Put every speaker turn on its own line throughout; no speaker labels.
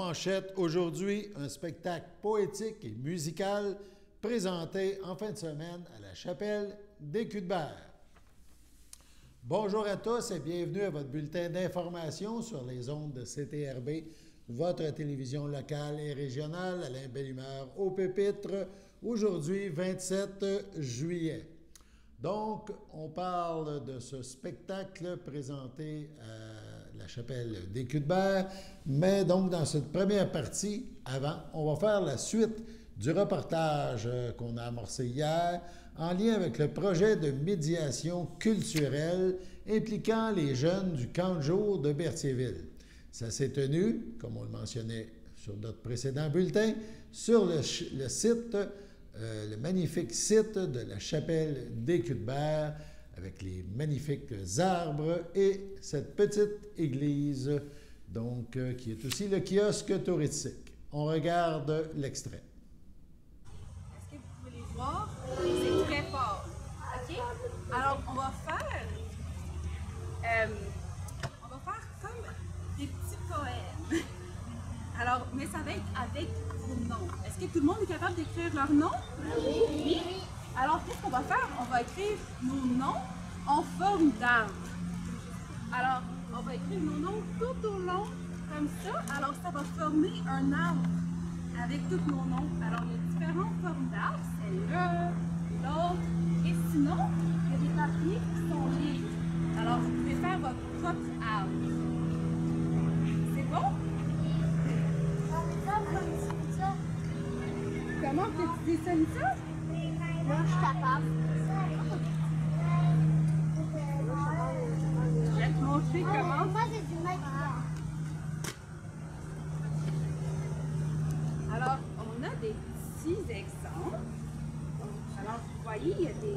manchette aujourd'hui, un spectacle poétique et musical présenté en fin de semaine à la chapelle des Culs-de-Berre. Bonjour à tous et bienvenue à votre bulletin d'information sur les ondes de CTRB, votre télévision locale et régionale. Alain Belle-Humeur au pupitre, aujourd'hui 27 juillet. Donc, on parle de ce spectacle présenté à la chapelle des Culs-de-Berre, mais donc dans cette première partie, avant, on va faire la suite du reportage qu'on a amorcé hier en lien avec le projet de médiation culturelle impliquant les jeunes du camp de jour de Berthierville. Ça s'est tenu, comme on le mentionnait sur notre précédent bulletin, sur le site, le magnifique site de la chapelle des Culs-de-Berre, avec les magnifiques arbres et cette petite église, donc, qui est aussi le kiosque touristique. On regarde l'extrait.
Est-ce que vous pouvez les voir? C'est très fort. OK? Alors, on va faire comme des petits poèmes. Alors, mais ça va être avec vos noms. Est-ce que tout le monde est capable d'écrire leur nom? Oui. Alors, qu'est-ce qu'on va faire? On va écrire nos noms en forme d'arbre. Alors, on va écrire nos noms tout au long, comme ça. Alors, ça va former un arbre avec tous nos noms. Alors, il y a différentes formes d'arbres. Celle-là, l'autre. Et sinon, il y a des papiers qui sont libres. Alors, vous pouvez faire votre propre arbre. C'est bon? Comment tu dis ça, Nissa?
Moi, je suis capable.
Je vais te montrer comment.
Moi, j'ai du maquillage.
Alors, on a des petits exemples. Alors, vous voyez, il y a des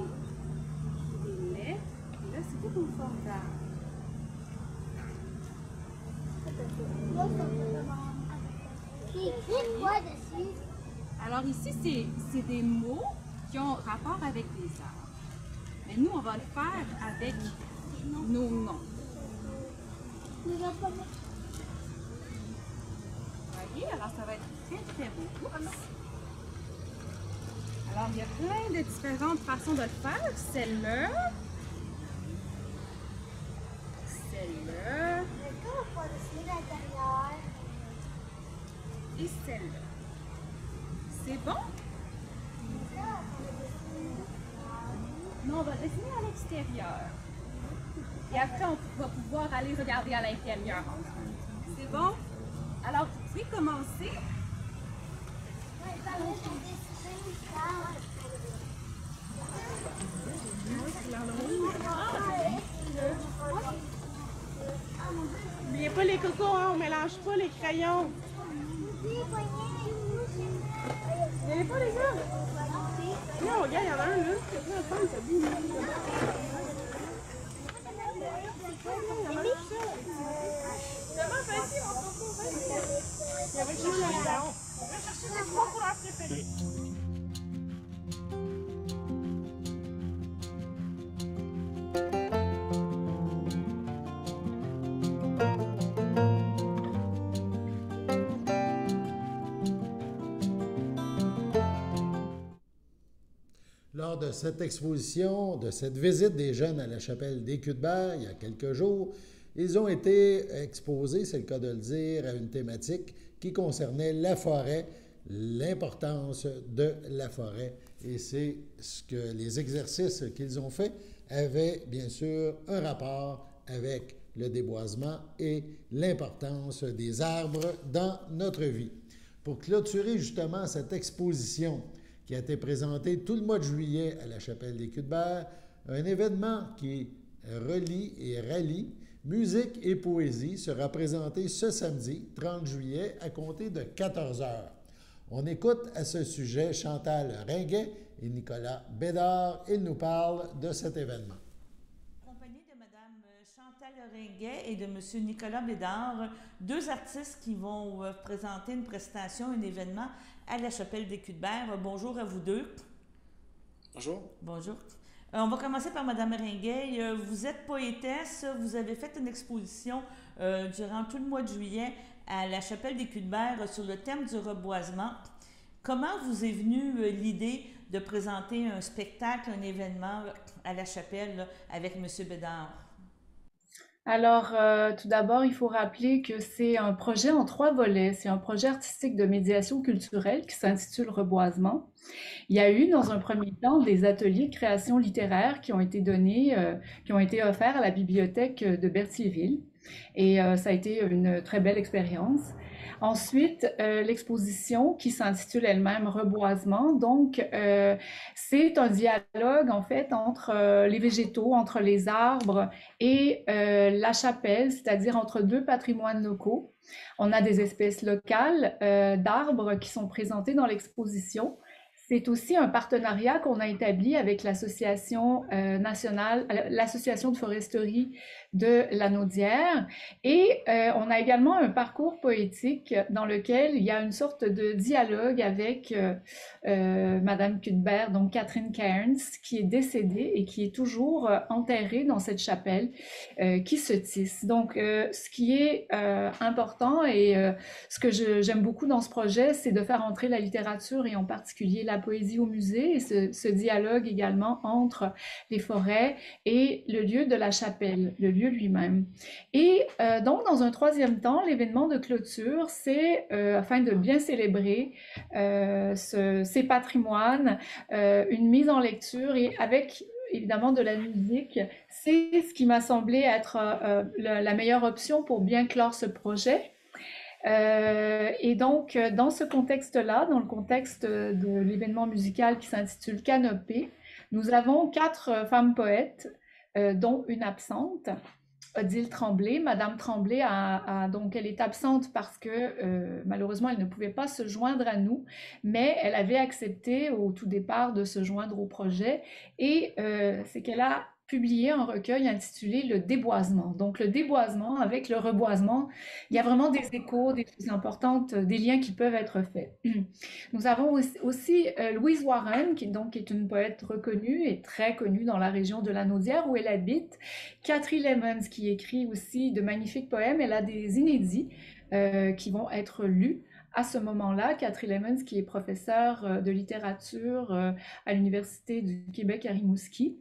lettres. Et là, c'est tout une forme d'arbre.
Puis, écrit quoi dessus?
Alors ici, c'est des mots qui ont rapport avec les arbres. Mais nous, on va le faire avec nos noms. Vous voyez, alors ça va être très, très beau. Alors, il y a plein de différentes façons de le faire. Celle-là. Celle-là.
Comment on va dessiner l'intérieur?
Et celle-là. C'est bon? Non, on va dessiner à l'extérieur. Et après, on va pouvoir aller regarder à l'intérieur. C'est bon? Alors, vous pouvez commencer.
N'oubliez pas les cocos, hein, on mélange pas les crayons. Vous n'avez pas les gars? Non, regarde, il y en a un là. C'est très fun, ça dit. Comment facile, on s'en fout. Il y avait juste le ballon. On va chercher les trois couleurs préférées.
Lors de cette exposition, de cette visite des jeunes à la chapelle des Culs-de-Berre, il y a quelques jours, ils ont été exposés, c'est le cas de le dire, à une thématique qui concernait la forêt, l'importance de la forêt. Et c'est ce que les exercices qu'ils ont faits avaient bien sûr un rapport avec le déboisement et l'importance des arbres dans notre vie. Pour clôturer justement cette exposition qui a été présenté tout le mois de juillet à la chapelle des Culs-de-Berre, un événement qui relie et rallie musique et poésie sera présenté ce samedi 30 juillet à compter de 14 h. On écoute à ce sujet Chantal Ringuet et Nicolas Bédard. Ils nous parlent de cet événement.
Accompagné de Mme Chantal Ringuet et de M. Nicolas Bédard, deux artistes qui vont présenter une prestation, un événement à la chapelle des Culs-de-Berre. Bonjour à vous deux.
Bonjour.
Bonjour. On va commencer par Mme Ringuet. Vous êtes poétesse, vous avez fait une exposition durant tout le mois de juillet à la chapelle des Cuthberts sur le thème du reboisement. Comment vous est venue l'idée de présenter un spectacle, un événement à la chapelle là, avec M. Bédard?
Alors, tout d'abord, il faut rappeler que c'est un projet en 3 volets. C'est un projet artistique de médiation culturelle qui s'intitule Reboisement. Il y a eu, dans un premier temps, des ateliers de création littéraire qui ont été donnés, qui ont été offerts à la bibliothèque de Berthierville. Et ça a été une très belle expérience. Ensuite, l'exposition qui s'intitule elle-même Reboisement. Donc, c'est un dialogue en fait entre les végétaux, entre les arbres et la chapelle, c'est-à-dire entre 2 patrimoines locaux. On a des espèces locales d'arbres qui sont présentées dans l'exposition. C'est aussi un partenariat qu'on a établi avec l'association nationale, l'association de foresterie de la Naudière. Et on a également un parcours poétique dans lequel il y a une sorte de dialogue avec Madame Cuthbert, donc Catherine Cairns, qui est décédée et qui est toujours enterrée dans cette chapelle qui se tisse. Donc, ce qui est important et ce que j'aime beaucoup dans ce projet, c'est de faire entrer la littérature et en particulier la poésie au musée et ce dialogue également entre les forêts et le lieu de la chapelle, le lieu lui-même. Et donc, dans un troisième temps, l'événement de clôture, c'est afin de bien célébrer ces patrimoines, une mise en lecture et avec évidemment de la musique. C'est ce qui m'a semblé être la meilleure option pour bien clore ce projet. Et donc, dans ce contexte-là, dans le contexte de l'événement musical qui s'intitule Canopée, nous avons 4 femmes poètes, dont une absente, Odile Tremblay. Madame Tremblay, donc, elle est absente parce que malheureusement, elle ne pouvait pas se joindre à nous, mais elle avait accepté au tout départ de se joindre au projet et c'est qu'elle a publié un recueil intitulé Le déboisement. Donc, le déboisement avec le reboisement, il y a vraiment des échos, des choses importantes, des liens qui peuvent être faits. Nous avons aussi Louise Warren, qui donc est une poète reconnue et très connue dans la région de la Naudière où elle habite. Catherine Lemons, qui écrit aussi de magnifiques poèmes. Elle a des inédits qui vont être lus à ce moment-là. Catherine Lemons, qui est professeure de littérature à l'Université du Québec à Rimouski.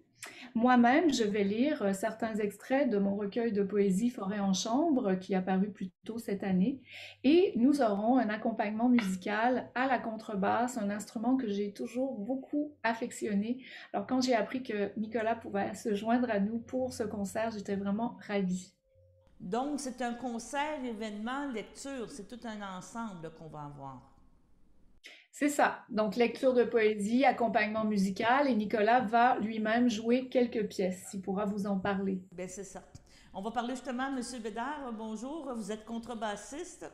Moi-même, je vais lire certains extraits de mon recueil de poésie Forêt en chambre qui est apparu plus tôt cette année et nous aurons un accompagnement musical à la contrebasse, un instrument que j'ai toujours beaucoup affectionné. Alors quand j'ai appris que Nicolas pouvait se joindre à nous pour ce concert, j'étais vraiment ravie.
Donc, c'est un concert, événement, lecture, c'est tout un ensemble qu'on va avoir.
C'est ça. Donc, lecture de poésie, accompagnement musical et Nicolas va lui-même jouer quelques pièces. Il pourra vous en parler.
Bien, c'est ça. On va parler justement, M. Bédard. Bonjour, vous êtes contrebassiste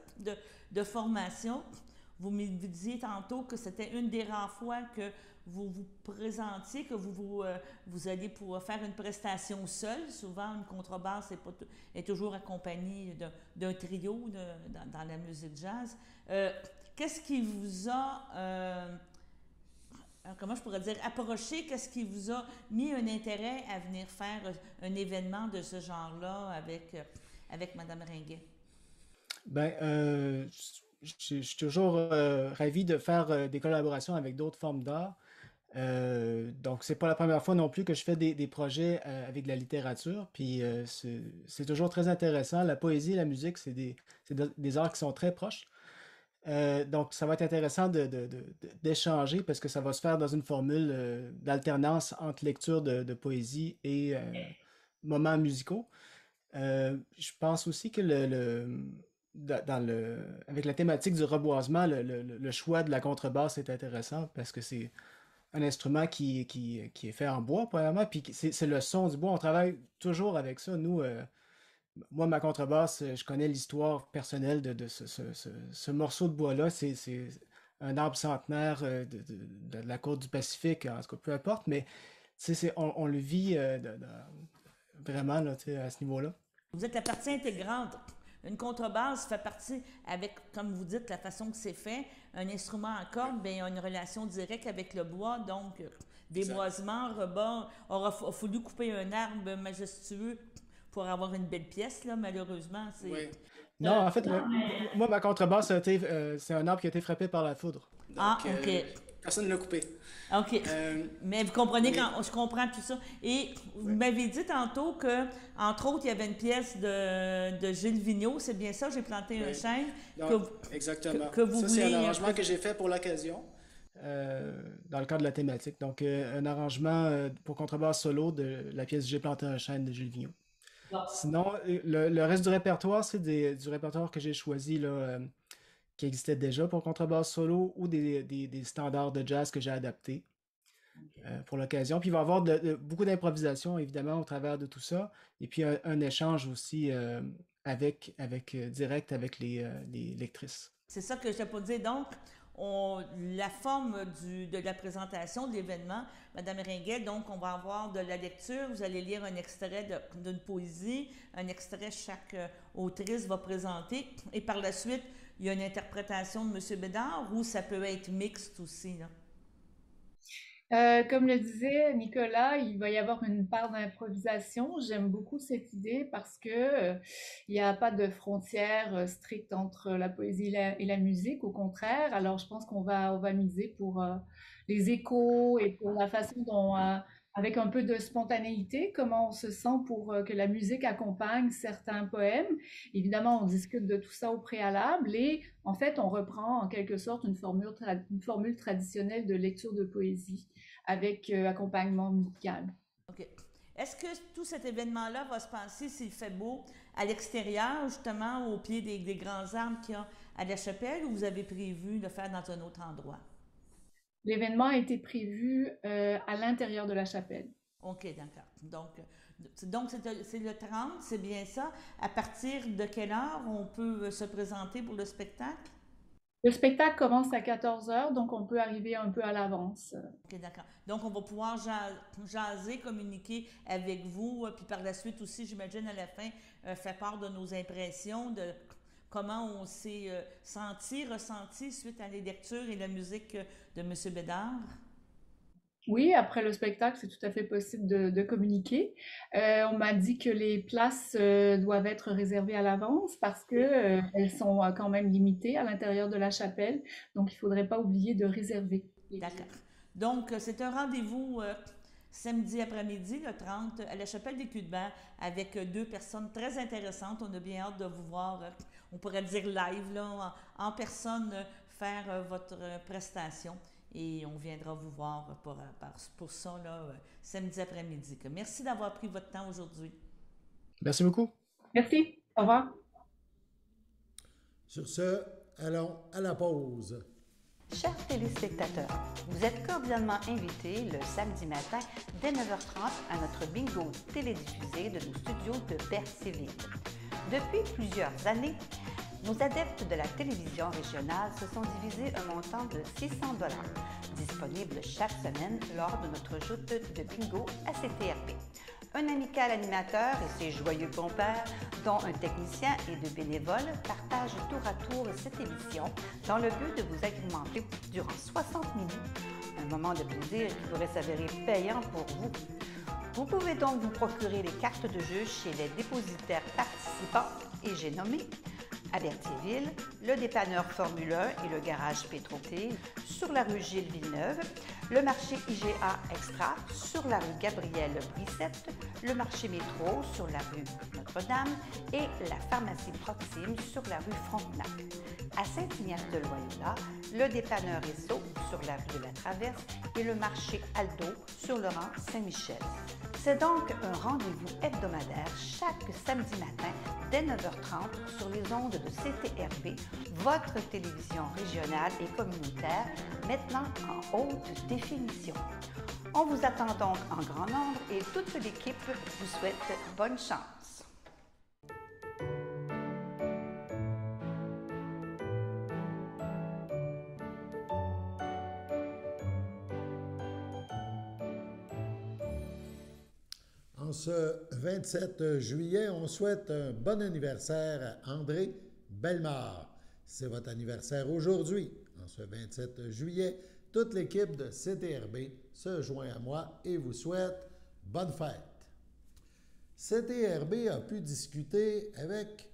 de formation. Vous me disiez tantôt que c'était une des rares fois que vous vous présentiez, que vous alliez pour faire une prestation seule. Souvent, une contrebasse est toujours accompagnée d'un trio dans la musique jazz. Qu'est-ce qui vous a, comment je pourrais dire, approché? Qu'est-ce qui vous a mis un intérêt à venir faire un événement de ce genre-là avec Mme Ringuet?
Ben, je suis toujours ravi de faire des collaborations avec d'autres formes d'art. Donc, c'est pas la première fois non plus que je fais des projets avec de la littérature. Puis, c'est toujours très intéressant. La poésie et la musique, c'est des arts qui sont très proches. Donc, ça va être intéressant d'échanger parce que ça va se faire dans une formule d'alternance entre lecture de poésie et moments musicaux. Je pense aussi que avec la thématique du reboisement, le choix de la contrebasse est intéressant parce que c'est un instrument qui est fait en bois, premièrement, puis c'est le son du bois. On travaille toujours avec ça. Nous, moi, ma contrebasse, je connais l'histoire personnelle de ce morceau de bois-là. C'est un arbre centenaire de la côte du Pacifique, en tout cas, peu importe, mais on le vit vraiment là, à ce niveau-là.
Vous êtes la partie intégrante. Une contrebasse fait partie avec, comme vous dites, la façon que c'est fait. Un instrument en corde, bien, il y a une relation directe avec le bois, donc déboisement, rebord. Il a fallu couper un arbre majestueux pour avoir une belle pièce, là, malheureusement.
Oui. Non, en fait, moi, ma contrebasse, c'est un arbre qui a été frappé par la foudre.
Ah,
Donc,
OK.
personne ne l'a coupé.
OK.
Euh,
Mais vous comprenez,
mais-
quand je comprends tout ça. Et vous m'avez dit tantôt que, entre autres, il y avait une pièce de Gilles Vigneault, c'est bien ça, j'ai planté un
Oui.
chêne.
donc,
que vous-
exactement.
que vous
Ça, c'est
voulez
un
un
arrangement
peu-
que j'ai fait pour l'occasion, dans le cadre de la thématique. Donc, un arrangement pour contrebasse solo de la pièce J'ai planté un chêne de Gilles Vigneault. Sinon, le reste du répertoire, c'est du répertoire que j'ai choisi là, qui existait déjà pour contrebasse solo ou des standards de jazz que j'ai adaptés pour l'occasion. Puis il va y avoir beaucoup d'improvisation, évidemment, au travers de tout ça. Et puis un échange aussi direct avec les lectrices.
C'est ça que je pas dire. Donc, la forme de la présentation de l'événement, Madame Ringuet, donc on va avoir de la lecture, vous allez lire un extrait d'une poésie, un extrait chaque autrice va présenter, et par la suite, il y a une interprétation de M. Bédard, ou ça peut être mixte aussi, là.
Comme le disait Nicolas, il va y avoir une part d'improvisation. J'aime beaucoup cette idée parce que il n'y a pas de frontière stricte entre la poésie et la musique, au contraire. Alors, je pense on va miser pour les échos et pour la façon dont, avec un peu de spontanéité, comment on se sent pour que la musique accompagne certains poèmes. Évidemment, on discute de tout ça au préalable et en fait, on reprend en quelque sorte une formule traditionnelle de lecture de poésie avec accompagnement musical.
OK. Est-ce que tout cet événement-là va se passer, s'il fait beau, à l'extérieur, justement, au pied des grands arbres qu'il y a à la chapelle, ou vous avez prévu de le faire dans un autre endroit?
L'événement a été prévu à l'intérieur de la chapelle.
OK, d'accord. Donc c'est le 30, c'est bien ça. À partir de quelle heure on peut se présenter pour le spectacle?
Le spectacle commence à 14 heures, donc on peut arriver un peu à l'avance.
OK, d'accord. Donc, on va pouvoir jaser, communiquer avec vous, puis par la suite aussi, j'imagine, à la fin, faire part de nos impressions, de comment on s'est ressenti suite à les lectures et la musique de M. Bédard.
Oui, après le spectacle, c'est tout à fait possible de communiquer. On m'a dit que les places doivent être réservées à l'avance parce que elles sont quand même limitées à l'intérieur de la chapelle, donc il ne faudrait pas oublier de réserver.
D'accord. Donc, c'est un rendez-vous samedi après-midi, le 30, à la chapelle des Culs-de-Berre, avec deux personnes très intéressantes. On a bien hâte de vous voir, on pourrait dire live, là, en personne, faire votre prestation. Et on viendra vous voir pour ça, là, samedi après-midi. Merci d'avoir pris votre temps aujourd'hui.
Merci beaucoup.
Merci. Au revoir.
Sur ce, allons à la pause.
Chers téléspectateurs, vous êtes cordialement invités le samedi matin dès 9h30 à notre bingo télédiffusé de nos studios de Berthierville. Depuis plusieurs années, nos adeptes de la télévision régionale se sont divisés un montant de 600 $, disponible chaque semaine lors de notre joute de bingo à CTRP. Un amical animateur et ses joyeux compères, dont un technicien et deux bénévoles, partagent tour à tour cette émission dans le but de vous agrémenter durant 60 minutes. Un moment de plaisir qui pourrait s'avérer payant pour vous. Vous pouvez donc vous procurer les cartes de jeu chez les dépositaires participants et j'ai nommé à Berthierville, le dépanneur Formule 1 et le garage Pétroté sur la rue Gilles Villeneuve, le marché IGA Extra sur la rue Gabrielle Brissette, le marché Métro sur la rue Notre-Dame et la pharmacie Proxime sur la rue Frontenac. À Saint-Ignace-de-Loyola, le dépanneur Esso sur la rue de la Traverse et le marché Aldo sur le rang Saint-Michel. C'est donc un rendez-vous hebdomadaire chaque samedi matin dès 9h30 sur les ondes de CTRP, votre télévision régionale et communautaire, maintenant en haute définition. On vous attend donc en grand nombre et toute l'équipe vous souhaite bonne chance.
En ce 27 juillet, on souhaite un bon anniversaire à André Bellemare. C'est votre anniversaire aujourd'hui. En ce 27 juillet, toute l'équipe de CTRB se joint à moi et vous souhaite bonne fête. CTRB a pu discuter avec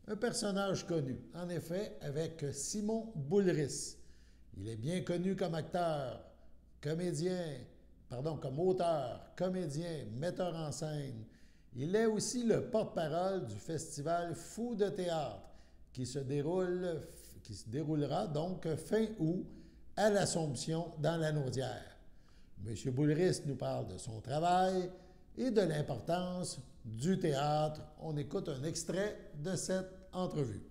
Un personnage connu, en effet, avec Simon Boulris. Il est bien connu comme acteur, comme auteur, comédien, metteur en scène. Il est aussi le porte-parole du festival Fou de théâtre qui se déroulera donc fin août à l'Assomption dans la Naudière. M. Boulris nous parle de son travail et de l'importance du théâtre. On écoute un extrait de cette entrevue.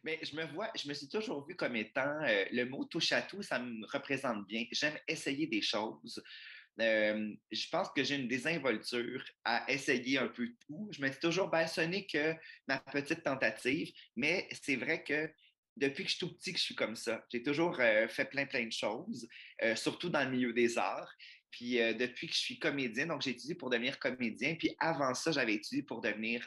Mais je me suis toujours vu comme étant le mot touche à tout, ça me représente bien. J'aime essayer des choses. Je pense que j'ai une désinvolture à essayer un peu tout. Je me dis toujours, ben, ce n'est que ma petite tentative, mais c'est vrai que depuis que je suis tout petit que je suis comme ça. J'ai toujours fait plein de choses, surtout dans le milieu des arts. Puis depuis que je suis comédien, donc j'ai étudié pour devenir comédien. Puis avant ça, j'avais étudié pour devenir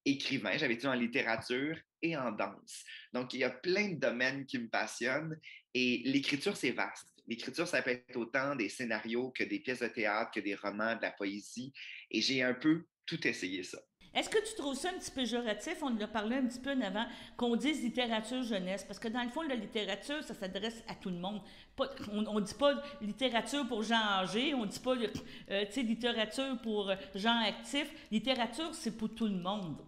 écrivain. J'avais étudié en littérature et en danse. Donc il y a plein de domaines qui me passionnent et l'écriture, c'est vaste. L'écriture, ça peut être autant des scénarios que des pièces de théâtre, que des romans, de la poésie. Et j'ai un peu tout essayé ça.
Est-ce que tu trouves ça un petit peu péjoratif? On en a parlé un petit peu en avant, qu'on dise littérature jeunesse, parce que dans le fond, la littérature, ça s'adresse à tout le monde. On ne dit pas littérature pour gens âgés, on ne dit pas littérature pour gens actifs. Littérature, c'est pour tout le monde.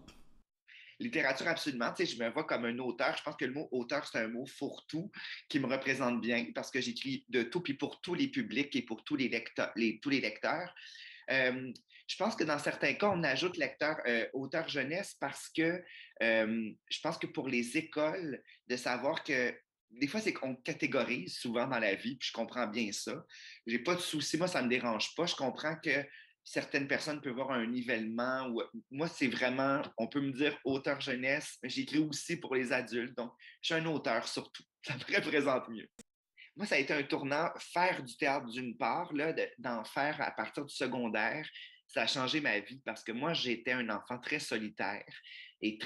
Littérature, absolument. Tu sais, je me vois comme un auteur. Je pense que le mot auteur, c'est un mot fourre-tout qui me représente bien parce que j'écris de tout, puis pour tous les publics et pour tous les lecteurs. Je pense que dans certains cas, on ajoute auteur jeunesse parce que je pense que pour les écoles, de savoir que des fois, c'est qu'on catégorise souvent dans la vie, puis je comprends bien ça. J'ai pas de souci, moi, ça me dérange pas. Je comprends que certaines personnes peuvent avoir un nivellement. Moi, c'est vraiment, on peut me dire auteur jeunesse, mais j'écris aussi pour les adultes. Donc, je suis un auteur surtout. Ça me représente mieux. Moi, ça a été un tournant, faire du théâtre d'une part, là, d'en faire à partir du secondaire. Ça a changé ma vie parce que moi, j'étais un enfant très solitaire et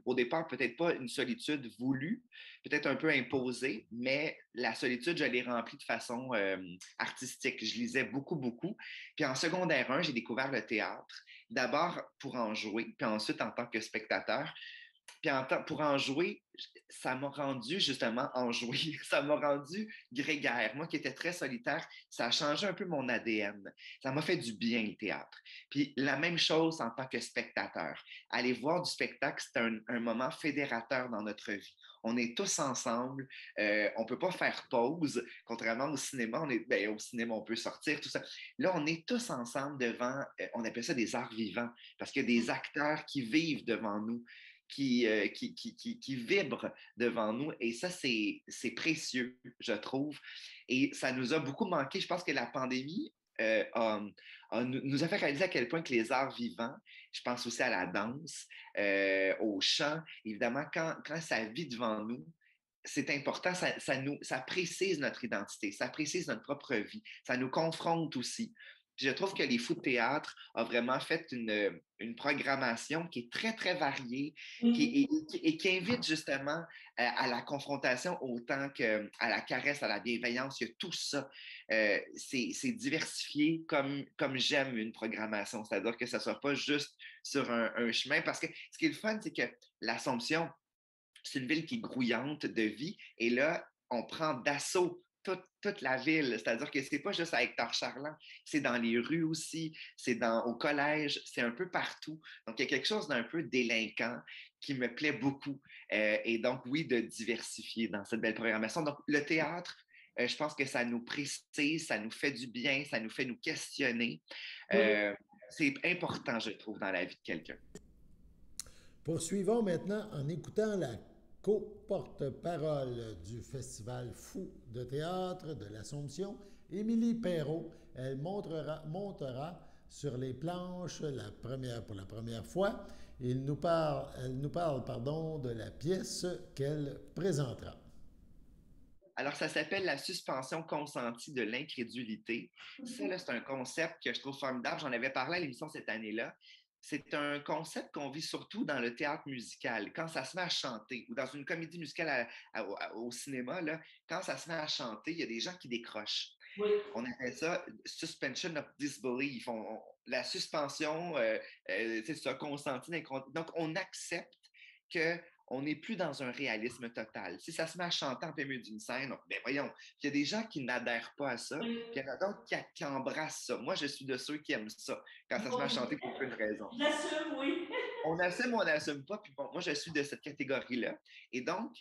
au départ, peut-être pas une solitude voulue, peut-être un peu imposée, mais la solitude, je l'ai remplie de façon artistique. Je lisais beaucoup, beaucoup. Puis en secondaire 1, j'ai découvert le théâtre, d'abord pour en jouer, puis ensuite en tant que spectateur. Puis pour en jouer, ça m'a rendu justement en jouer. Ça m'a rendu grégaire. Moi qui étais très solitaire, ça a changé un peu mon ADN. Ça m'a fait du bien le théâtre. Puis la même chose en tant que spectateur. Aller voir du spectacle, c'est un moment fédérateur dans notre vie. On est tous ensemble. On ne peut pas faire pause, contrairement au cinéma. Au cinéma, on peut sortir, tout ça. Là, on est tous ensemble devant, on appelle ça des arts vivants, parce qu'il y a des acteurs qui vivent devant nous. Qui vibre devant nous. Et ça, c'est précieux, je trouve. Et ça nous a beaucoup manqué. Je pense que la pandémie nous a fait réaliser à quel point que les arts vivants, je pense aussi à la danse, au chant, évidemment, quand ça vit devant nous, c'est important, ça précise notre identité, ça précise notre propre vie, ça nous confronte aussi. Puis je trouve que les Fous de théâtre ont vraiment fait une programmation qui est très, très variée et qui invite justement à la confrontation autant qu'à la caresse, à la bienveillance. Il y a tout ça. C'est diversifié comme j'aime une programmation. C'est-à-dire que ça ne soit pas juste sur un chemin. Parce que ce qui est le fun, c'est que l'Assomption, c'est une ville qui est grouillante de vie. Et là, on prend d'assaut toute la ville. C'est-à-dire que c'est pas juste à Hector-Charland, c'est dans les rues aussi, c'est au collège, c'est un peu partout. Donc, il y a quelque chose d'un peu délinquant qui me plaît beaucoup. Et donc, oui, de diversifier dans cette belle programmation. Donc, le théâtre, je pense que ça nous précise, ça nous fait du bien, ça nous fait nous questionner. C'est important, je trouve, dans la vie de quelqu'un.
Poursuivons maintenant en écoutant la co-porte-parole du Festival Fou de théâtre de l'Assomption, Émilie Perrault. Elle montera sur les planches pour la première fois. Elle nous parle de la pièce qu'elle présentera.
Alors, ça s'appelle la suspension consentie de l'incrédulité. Ça, là, c'est un concept que je trouve formidable. J'en avais parlé à l'émission cette année-là. C'est un concept qu'on vit surtout dans le théâtre musical. Quand ça se met à chanter, ou dans une comédie musicale au cinéma, là, quand ça se met à chanter, il y a des gens qui décrochent. Oui. On appelle ça suspension of disbelief. La suspension, c'est ça, consentie. Donc, on accepte qu'on n'est plus dans un réalisme total. Si ça se met à chanter en plein milieu d'une scène, ben voyons, il y a des gens qui n'adhèrent pas à ça, puis il y en a d'autres qui embrassent ça. Moi, je suis de ceux qui aiment ça, quand ça se met à chanter pour une raison.
J'assume, oui.
On assume ou on n'assume pas, puis bon, moi, je suis de cette catégorie-là. Et donc,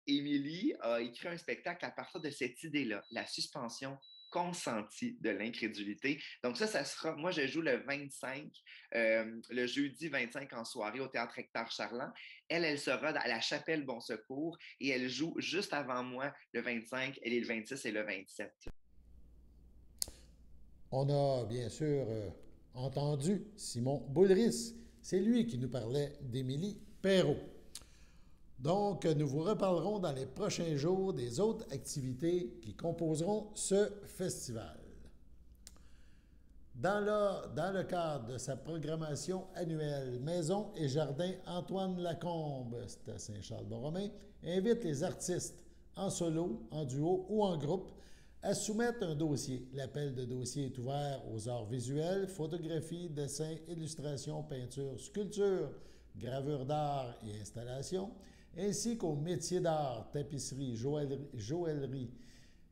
Émilie a écrit un spectacle à partir de cette idée-là, la suspension consentie de l'incrédulité. Donc ça sera, moi je joue le 25, le jeudi 25 en soirée au Théâtre Hector Charland. Elle sera à la Chapelle Bon Secours et elle joue juste avant moi le 25, elle est le 26 et le 27.
On a bien sûr entendu Simon Boulris. C'est lui qui nous parlait d'Émilie Perrault. Donc, nous vous reparlerons dans les prochains jours des autres activités qui composeront ce festival. Dans le cadre de sa programmation annuelle, Maison et Jardin Antoine Lacombe, c'est à Saint-Charles-Borromée, invite les artistes en solo, en duo ou en groupe à soumettre un dossier. L'appel de dossier est ouvert aux arts visuels, photographie, dessin, illustration, peinture, sculpture, gravure d'art et installation, ainsi qu'aux métiers d'art, tapisserie, joaillerie,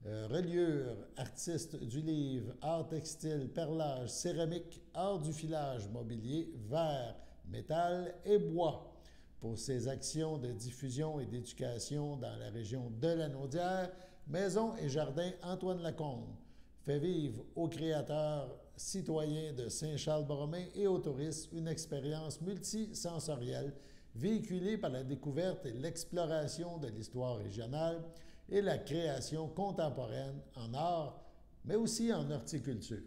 reliure, artistes du livre, art textile, perlage, céramique, art du filage, mobilier, verre, métal et bois. Pour ces actions de diffusion et d'éducation dans la région de Lanaudière, Maison et Jardin Antoine Lacombe fait vivre aux créateurs citoyens de Saint-Charles-Borromée et aux touristes une expérience multisensorielle véhiculée par la découverte et l'exploration de l'histoire régionale et la création contemporaine en art, mais aussi en horticulture.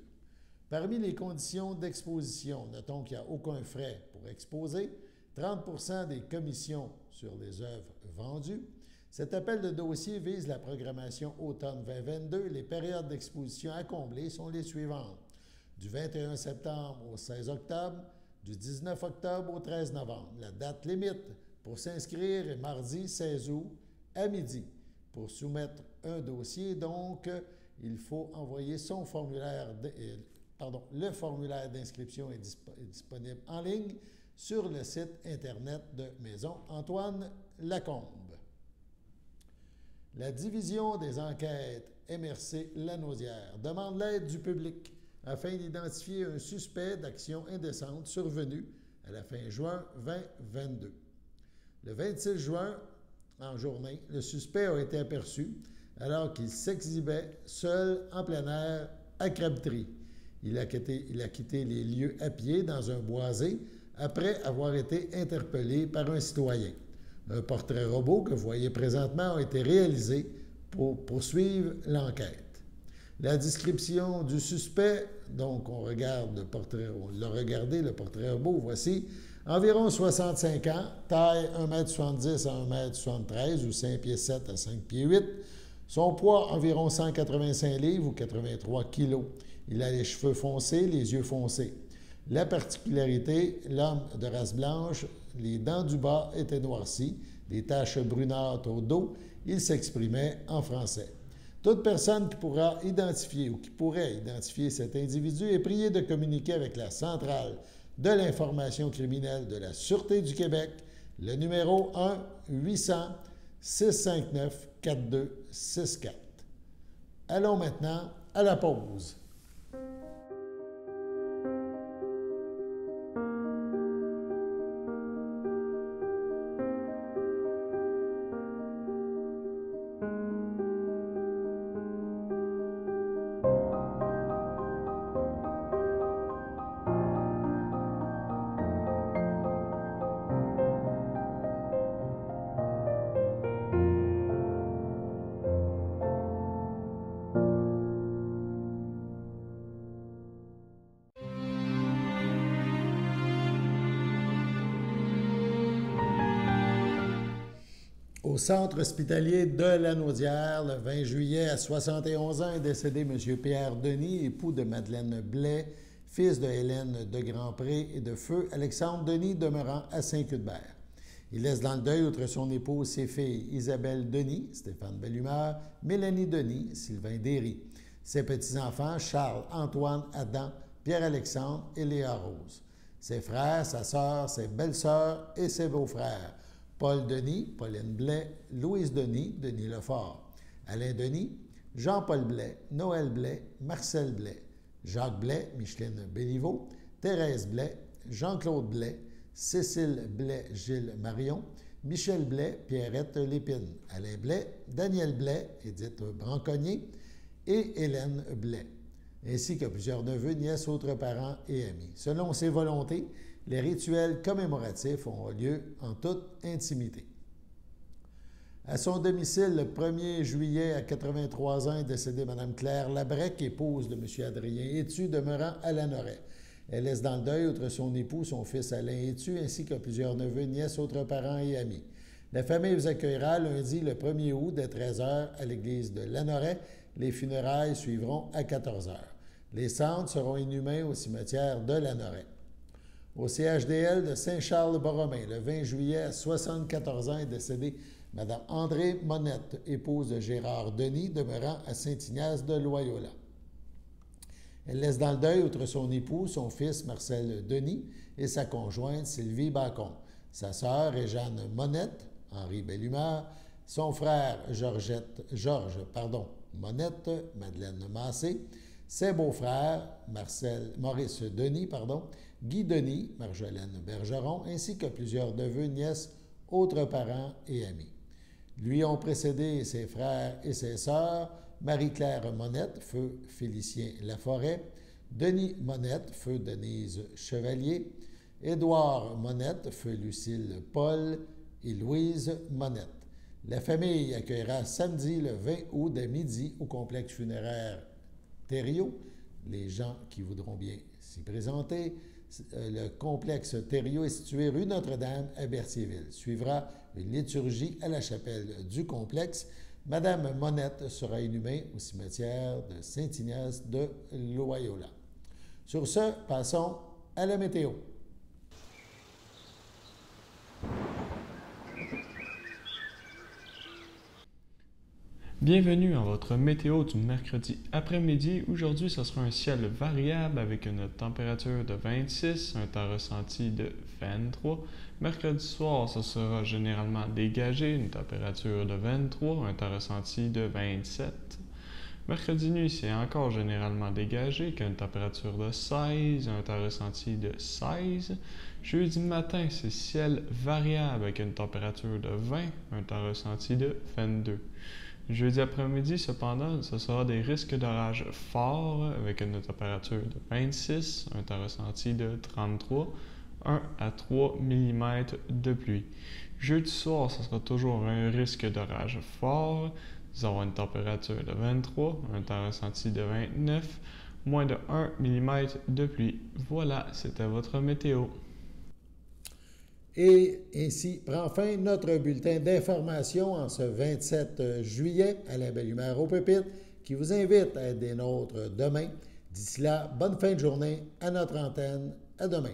Parmi les conditions d'exposition, notons qu'il n'y a aucun frais pour exposer, 30 % des commissions sur les œuvres vendues. Cet appel de dossier vise la programmation automne 2022. Les périodes d'exposition à combler sont les suivantes. Du 21 septembre au 16 octobre, du 19 octobre au 13 novembre. La date limite pour s'inscrire est mardi 16 août à midi. Pour soumettre un dossier, donc, il faut envoyer son formulaire, le formulaire d'inscription est disponible en ligne sur le site Internet de Maison Antoine Lacombe. La division des enquêtes MRC Lanaudière demande l'aide du public afin d'identifier un suspect d'action indécente survenu à la fin juin 2022. Le 26 juin, en journée, le suspect a été aperçu alors qu'il s'exhibait seul en plein air à Crabtree. Il a quitté les lieux à pied dans un boisé après avoir été interpellé par un citoyen. Un portrait robot que vous voyez présentement a été réalisé pour poursuivre l'enquête. La description du suspect, donc on l'a regardé, le portrait robot, voici, environ 65 ans, taille 1,70 m à 1,73 m ou 5 pieds 7 à 5 pieds 8. Son poids, environ 185 livres ou 83 kilos. Il a les cheveux foncés, les yeux foncés. La particularité, l'homme de race blanche, les dents du bas étaient noircies, des taches brunâtres au dos. Il s'exprimait en français. Toute personne qui pourra identifier ou qui pourrait identifier cet individu est priée de communiquer avec la centrale de l'information criminelle de la Sûreté du Québec, le numéro 1-800-659-4264. Allons maintenant à la pause. Au centre hospitalier de Lanaudière, le 20 juillet, à 71 ans, est décédé M. Pierre Denis, époux de Madeleine Blais, fils de Hélène de Grandpré et de feu Alexandre Denis, demeurant à Saint-Cuthbert. Il laisse dans le deuil, outre son épouse, ses filles Isabelle Denis, Stéphane Bellumeur, Mélanie Denis, Sylvain Derry. Ses petits-enfants, Charles, Antoine, Adam, Pierre-Alexandre et Léa Rose. ses frères, sa sœur, ses belles-sœurs et ses beaux-frères. Paul Denis, Pauline Blais, Louise Denis, Denis Lefort, Alain Denis, Jean-Paul Blais, Noël Blais, Marcel Blais, Jacques Blais, Micheline Béliveau, Thérèse Blais, Jean-Claude Blais, Cécile Blais, Gilles Marion, Michel Blais, Pierrette Lépine, Alain Blais, Daniel Blais, Édith Branconnier et Hélène Blais, ainsi que plusieurs neveux, nièces, autres parents et amis. Selon ses volontés, les rituels commémoratifs ont lieu en toute intimité. À son domicile, le 1er juillet, à 83 ans, est décédée Mme Claire Labrec, épouse de M. Adrien Étu, demeurant à Lanoraie. Elle laisse dans le deuil, outre son époux, son fils Alain Étu, ainsi que plusieurs neveux, nièces, autres parents et amis. La famille vous accueillera lundi, le 1er août, dès 13h, à l'église de Lanoraie. Les funérailles suivront à 14h. Les cendres seront inhumées au cimetière de Lanoraie. Au CHDL de Saint-Charles-Borromée, le 20 juillet, à 74 ans, est décédée Mme Andrée Monette, épouse de Gérard Denis, demeurant à Saint-Ignace de Loyola. Elle laisse dans le deuil, outre son époux, son fils Marcel Denis et sa conjointe Sylvie Bacon, sa sœur Réjeanne Monette, Henri Bellumeur, son frère Georges Monette, Madeleine Massé, ses beaux-frères Maurice Denis, Guy Denis, Marjolaine Bergeron, ainsi que plusieurs neveux, nièces, autres parents et amis. Lui ont précédé ses frères et ses sœurs, Marie-Claire Monette, feu Félicien Laforêt, Denis Monette, feu Denise Chevalier, Édouard Monette, feu Lucille Paul et Louise Monette. La famille accueillera samedi le 20 août dès midi au complexe funéraire Thériault. Les gens qui voudront bien s'y présenter. Le complexe Thériault est situé rue Notre-Dame à Berthierville. Suivra une liturgie à la chapelle du complexe. Madame Monette sera inhumée au cimetière de Saint-Ignace de Loyola. Sur ce, passons à la météo.
Bienvenue à votre météo du mercredi après-midi. Aujourd'hui, ce sera un ciel variable avec une température de 26, un temps ressenti de 23. Mercredi soir, ce sera généralement dégagé, une température de 23, un temps ressenti de 27. Mercredi nuit, c'est encore généralement dégagé, avec une température de 16, un temps ressenti de 16. Jeudi matin, c'est ciel variable avec une température de 20, un temps ressenti de 22. Jeudi après-midi, cependant, ce sera des risques d'orage forts avec une température de 26, un temps ressenti de 33, 1 à 3 mm de pluie. Jeudi soir, ce sera toujours un risque d'orage fort. Nous avons une température de 23, un temps ressenti de 29, moins de 1 mm de pluie. Voilà, c'était votre météo.
Et ainsi prend fin notre bulletin d'information en ce 27 juillet. Alain Bellumeur au pupitre qui vous invite à être des nôtres demain. D'ici là, bonne fin de journée à notre antenne. À demain.